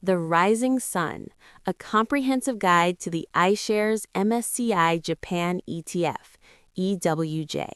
The Rising Sun, a comprehensive guide to the iShares MSCI Japan ETF, EWJ.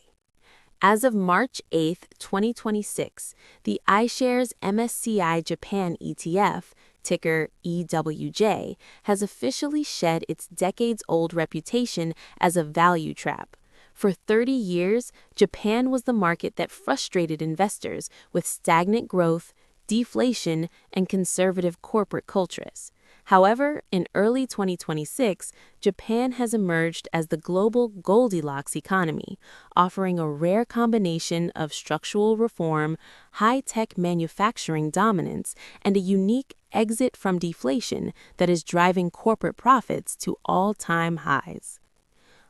As of March 8, 2026, the iShares MSCI Japan ETF, ticker EWJ, has officially shed its decades-old reputation as a value trap. For 30 years, Japan was the market that frustrated investors with stagnant growth, deflation, and conservative corporate cultures. However, in early 2026, Japan has emerged as the global Goldilocks economy, offering a rare combination of structural reform, high-tech manufacturing dominance, and a unique exit from deflation that is driving corporate profits to all-time highs.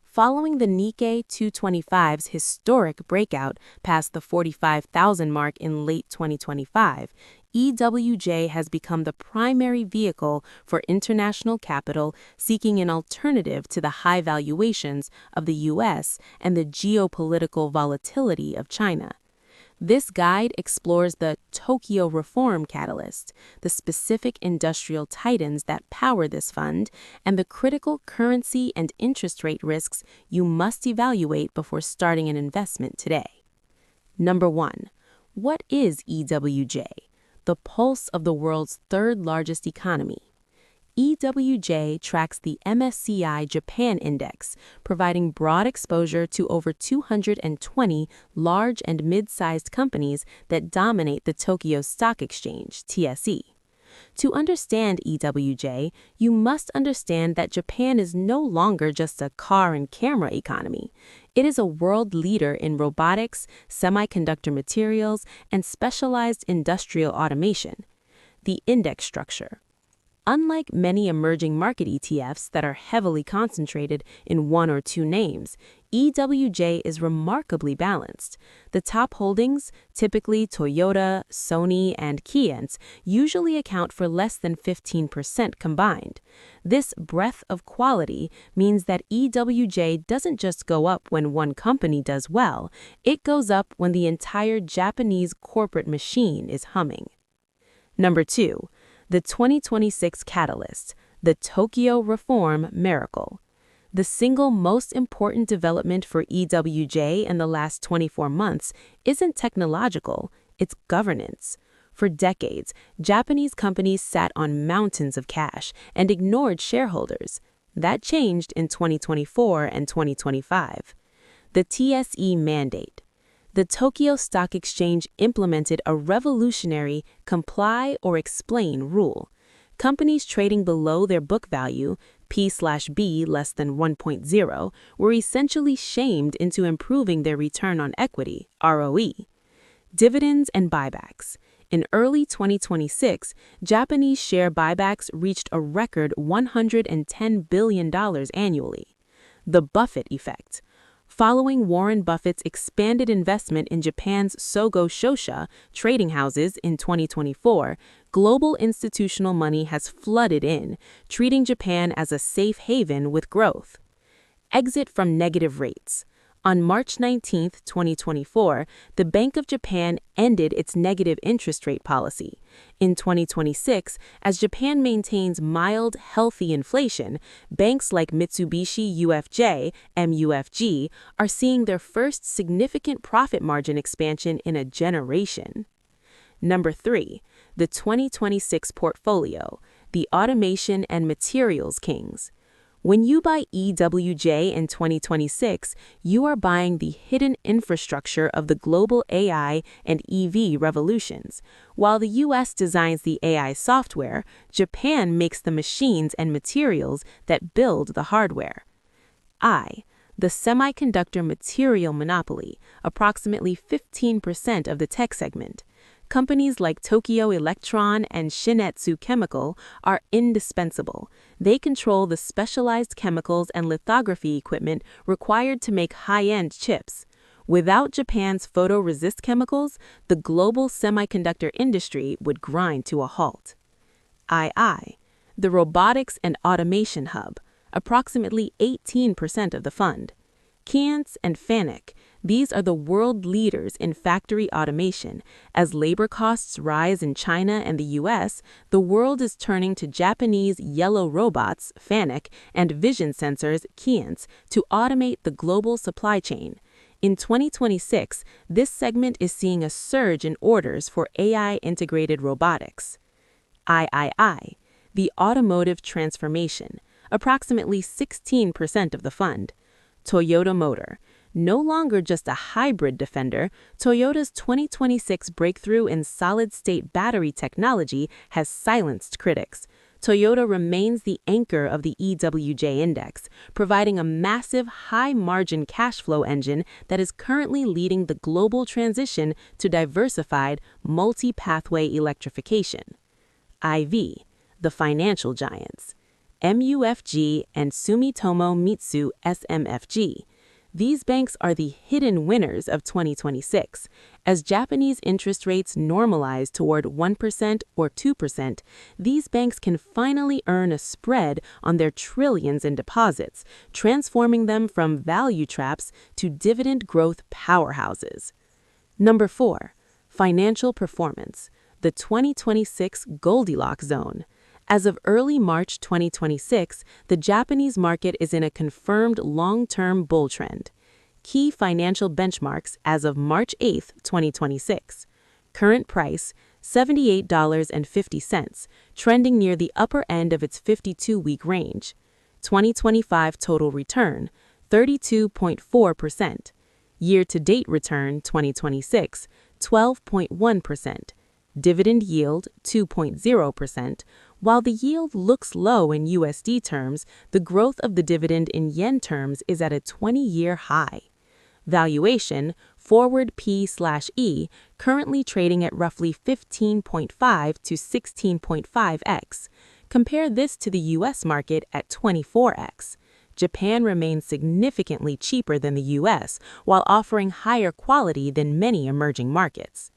Following the Nikkei 225's historic breakout past the 45,000 mark in late 2025, EWJ has become the primary vehicle for international capital seeking an alternative to the high valuations of the U.S. and the geopolitical volatility of China. This guide explores the Tokyo Reform Catalyst, the specific industrial titans that power this fund, and the critical currency and interest rate risks you must evaluate before starting an investment today. Number 1. What is EWJ? The pulse of the world's third largest economy. EWJ tracks the MSCI Japan Index, providing broad exposure to over 220 large and mid-sized companies that dominate the Tokyo Stock Exchange, TSE. To understand EWJ, you must understand that Japan is no longer just a car and camera economy. It is a world leader in robotics, semiconductor materials, and specialized industrial automation. The index structure. Unlike many emerging market ETFs that are heavily concentrated in one or two names, EWJ is remarkably balanced. The top holdings, typically Toyota, Sony, and Kia, usually account for less than 15% combined. This breadth of quality means that EWJ doesn't just go up when one company does well, it goes up when the entire Japanese corporate machine is humming. Number 2. The 2026 Catalyst, the Tokyo Reform Miracle. The single most important development for EWJ in the last 24 months isn't technological, it's governance. For decades, Japanese companies sat on mountains of cash and ignored shareholders. That changed in 2024 and 2025. The TSE Mandate. The Tokyo Stock Exchange implemented a revolutionary comply or explain rule. Companies trading below their book value, P/B less than 1.0, were essentially shamed into improving their return on equity, ROE. Dividends and buybacks. In early 2026, Japanese share buybacks reached a record $110 billion annually. The Buffett effect. Following Warren Buffett's expanded investment in Japan's Sogo Shosha trading houses in 2024, global institutional money has flooded in, treating Japan as a safe haven with growth. Exit from negative rates. On March 19, 2024, the Bank of Japan ended its negative interest rate policy. In 2026, as Japan maintains mild, healthy inflation, banks like Mitsubishi UFJ, MUFG, are seeing their first significant profit margin expansion in a generation. Number 3. The 2026 Portfolio, the Automation and Materials Kings. When you buy EWJ in 2026, you are buying the hidden infrastructure of the global AI and EV revolutions. While the U.S. designs the AI software, Japan makes the machines and materials that build the hardware. The semiconductor material monopoly, approximately 15% of the tech segment. Companies like Tokyo Electron and Shin-Etsu Chemical are indispensable. They control the specialized chemicals and lithography equipment required to make high-end chips. Without Japan's photoresist chemicals, the global semiconductor industry would grind to a halt. The Robotics and Automation Hub, approximately 18% of the fund. Keyence and Fanuc, these are the world leaders in factory automation. As labor costs rise in China and the US, the world is turning to Japanese yellow robots, Fanuc, and vision sensors, Keyence, to automate the global supply chain. In 2026, this segment is seeing a surge in orders for AI-integrated robotics. III, the automotive transformation, approximately 16% of the fund. Toyota Motor, no longer just a hybrid defender, Toyota's 2026 breakthrough in solid-state battery technology has silenced critics. Toyota remains the anchor of the EWJ index, providing a massive, high-margin cash flow engine that is currently leading the global transition to diversified, multi-pathway electrification. IV, the financial giants. MUFG and Sumitomo Mitsui SMFG. These banks are the hidden winners of 2026. As Japanese interest rates normalize toward 1% or 2%, these banks can finally earn a spread on their trillions in deposits, transforming them from value traps to dividend growth powerhouses. Number 4. Financial performance. The 2026 Goldilocks zone. As of early March 2026, the Japanese market is in a confirmed long-term bull trend. Key financial benchmarks as of March 8, 2026. Current price, $78.50, trending near the upper end of its 52-week range. 2025 total return, 32.4%. Year-to-date return 2026, 12.1%. Dividend yield, 2.0%. While the yield looks low in USD terms, the growth of the dividend in yen terms is at a 20-year high. Valuation, forward P/E, currently trading at roughly 15.5 to 16.5x. Compare this to the US market at 24x. Japan remains significantly cheaper than the US, while offering higher quality than many emerging markets.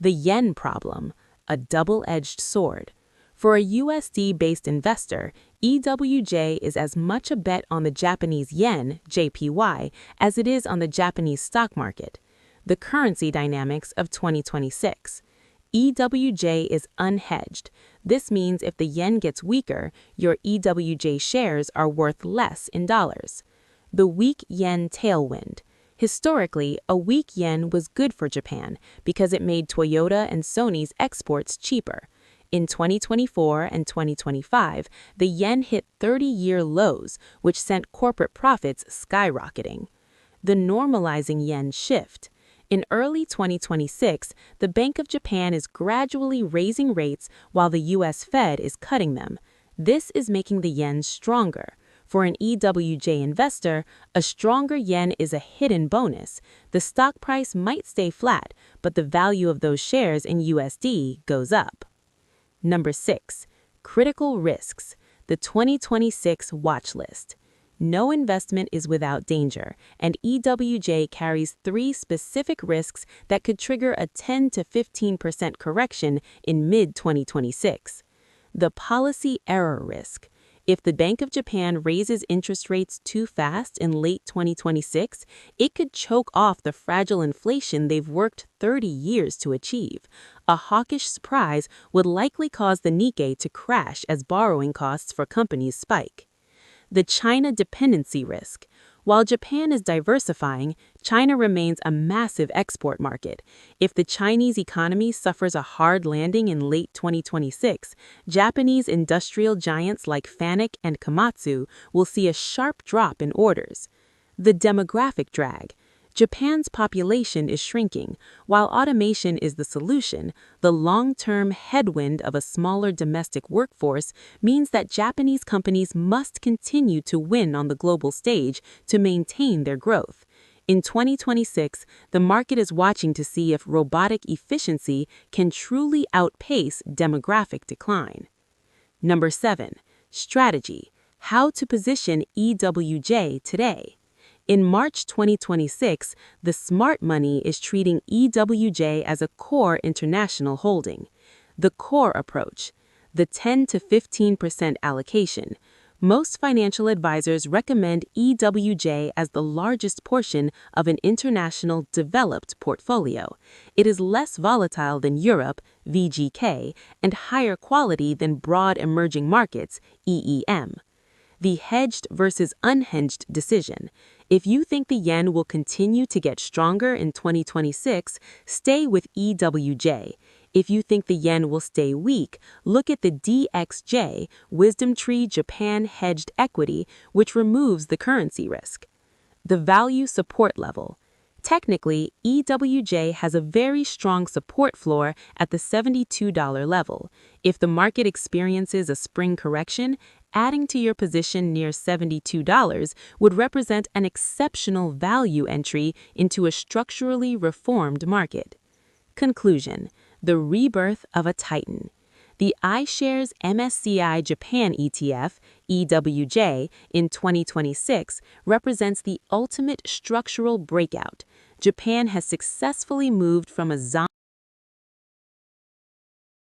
The yen problem, a double-edged sword. For a USD-based investor, EWJ is as much a bet on the Japanese yen, JPY, as it is on the Japanese stock market. The currency dynamics of 2026. EWJ is unhedged. This means if the yen gets weaker, your EWJ shares are worth less in dollars. The weak yen tailwind. Historically, a weak yen was good for Japan because it made Toyota and Sony's exports cheaper. In 2024 and 2025, the yen hit 30-year lows, which sent corporate profits skyrocketing. The normalizing yen shift. In early 2026, the Bank of Japan is gradually raising rates while the US Fed is cutting them. This is making the yen stronger. For an EWJ investor, a stronger yen is a hidden bonus. The stock price might stay flat, but the value of those shares in USD goes up. Number 6. Critical risks. The 2026 watch list. No investment is without danger, and EWJ carries 3 specific risks that could trigger a 10 to 15% correction in mid-2026. The policy error risk. If the Bank of Japan raises interest rates too fast in late 2026, it could choke off the fragile inflation they've worked 30 years to achieve. A hawkish surprise would likely cause the Nikkei to crash as borrowing costs for companies spike. The China dependency risk. While Japan is diversifying, China remains a massive export market. If the Chinese economy suffers a hard landing in late 2026, Japanese industrial giants like Fanuc and Komatsu will see a sharp drop in orders. The demographic drag. Japan's population is shrinking. While automation is the solution, the long-term headwind of a smaller domestic workforce means that Japanese companies must continue to win on the global stage to maintain their growth. In 2026, the market is watching to see if robotic efficiency can truly outpace demographic decline. Number 7. Strategy. How to position EWJ today. In March 2026, the smart money is treating EWJ as a core international holding. The core approach. The 10 to 15% allocation. Most financial advisors recommend EWJ as the largest portion of an international developed portfolio. It is less volatile than Europe, VGK, and higher quality than broad emerging markets, EEM. The hedged versus unhedged decision. If you think the yen will continue to get stronger in 2026, stay with EWJ. If you think the yen will stay weak, look at the DXJ, Wisdom Tree Japan Hedged Equity, which removes the currency risk. The value support level. Technically, EWJ has a very strong support floor at the $72 level. If the market experiences a spring correction, adding to your position near $72 would represent an exceptional value entry into a structurally reformed market. Conclusion: the rebirth of a titan. The iShares MSCI Japan ETF, EWJ, in 2026 represents the ultimate structural breakout. Japan has successfully moved from a zombie